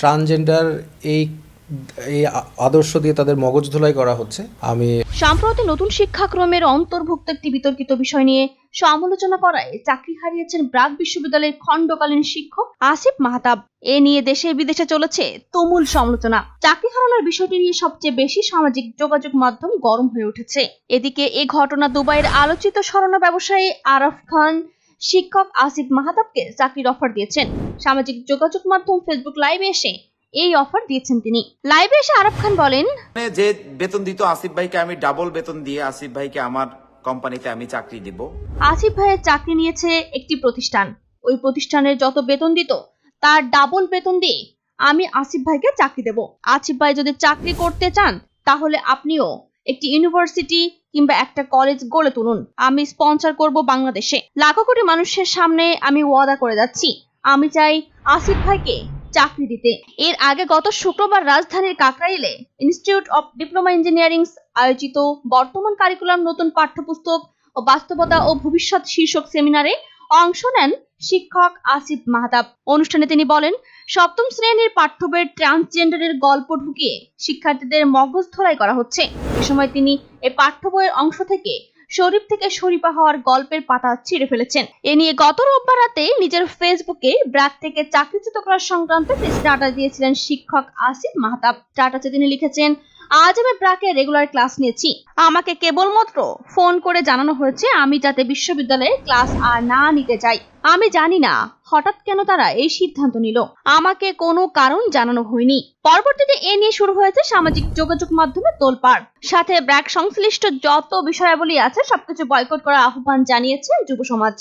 Transgender এই আদর্শ দিয়ে তাদের মগজ ধোলাই করা হচ্ছে। আমি সম্প্রতি নতুন শিক্ষাক্রমের অন্তর্ভুক্ত একটি বিতর্কিত বিষয় নিয়ে সমালোচনা করায় চাকরি হারিয়েছেন ব্র্যাক বিশ্ববিদ্যালয়ের খণ্ডকালীন শিক্ষক আসিফ মাহতাব। এ নিয়ে দেশে বিদেশে চলেছে তুমুল সমালোচনা। চাকরি হারানোর বিষয়টি নিয়ে সবচেয়ে বেশি সামাজিক যোগাযোগ মাধ্যম গরম হয়ে উঠেছে। এদিকে এই ঘটনা দুবাইয়ের আলোচিত স্বর্ণ ব্যবসায়ী আরাফ খান শিক্ষক আসিফ মাহতাবকে চাকরির অফার দিয়েছেন। সামাজিক যোগাযোগ মাধ্যম ফেসবুক লাইভে এসে এই অফার দিয়েছেন তিনি। লাইভে এসে আরাফ খান বলেন, যে বেতন দিত আসিফ ভাইকে আমি ডাবল বেতন দিয়ে আসিফ ভাইকে আমার কোম্পানিতে আমি চাকরি দিব। আসিফ ভাইয়ের চাকরি নিয়েছে একটি প্রতিষ্ঠান, ওই প্রতিষ্ঠানের যত বেতন দিত তার ডাবল বেতন দিয়ে আমি আসিফ ভাইকে চাকরি দেব। আসিফ ভাই যদি চাকরি করতে চান তাহলে আপনিও একটি ইউনিভার্সিটি কিংবা একটা কলেজ গড়ে তুলুন, আমি স্পন্সর করব বাংলাদেশে। লাখো কোটি মানুষের সামনে আমি ওয়াদা করে যাচ্ছি, আমি চাই আসিফ ভাইকে চাকরি দিতে। এর আগে গত শুক্রবার রাজধানীর কাকরাইলে ইনস্টিটিউট অব ডিপ্লোমা ইঞ্জিনিয়ারিং আয়োজিত বর্তমান কারিকুলাম, নতুন পাঠ্যপুস্তক ও বাস্তবতা ও ভবিষ্যৎ শীর্ষক সেমিনারে অংশ নেন শিক্ষক আসিফ মাহতাব। অনুষ্ঠানে তিনি বলেন, সপ্তম শ্রেণীর পাঠ্য বইয়ে ট্রান্সজেন্ডারের গল্প ঢুকিয়ে শিক্ষার্থীদের মগজ ধোলাই করা হচ্ছে। এ সময় তিনি এই পাঠ্য বইয়ের অংশ থেকে শরীফ থেকে শরীফা হওয়ার গল্পের পাতা ছিঁড়ে ফেলেছেন। এ নিয়ে গত রোববার রাতে নিজের ফেসবুকে ব্র্যাক থেকে চাকরিচ্যুত করা সংক্রান্ত একটি স্ট্যাটাস দিয়েছিলেন শিক্ষক আসিফ মাহতাব। স্ট্যাটাসে তিনি লিখেছেন, আজ আমি ব্র্যাকে রেগুলার ক্লাস নিয়েছি। আমাকে কেবলমাত্র ফোন করে জানানো হয়েছে আমি যাতে বিশ্ববিদ্যালয়ে ক্লাস আর না নিতে চাই। আমি জানি না হঠাৎ কেন তারা এই সিদ্ধান্ত নিল, আমাকে কোনো কারণ জানানো হয়নি। পরবর্তীতে এ নিয়ে শুরু হয়েছে সামাজিক যোগাযোগ মাধ্যমে তোলপাড়। সাথে ব্র্যাক সংশ্লিষ্ট যত বিষয়াবলী আছে সবকিছু বয়কট করার আহ্বান জানিয়েছে যুব সমাজ।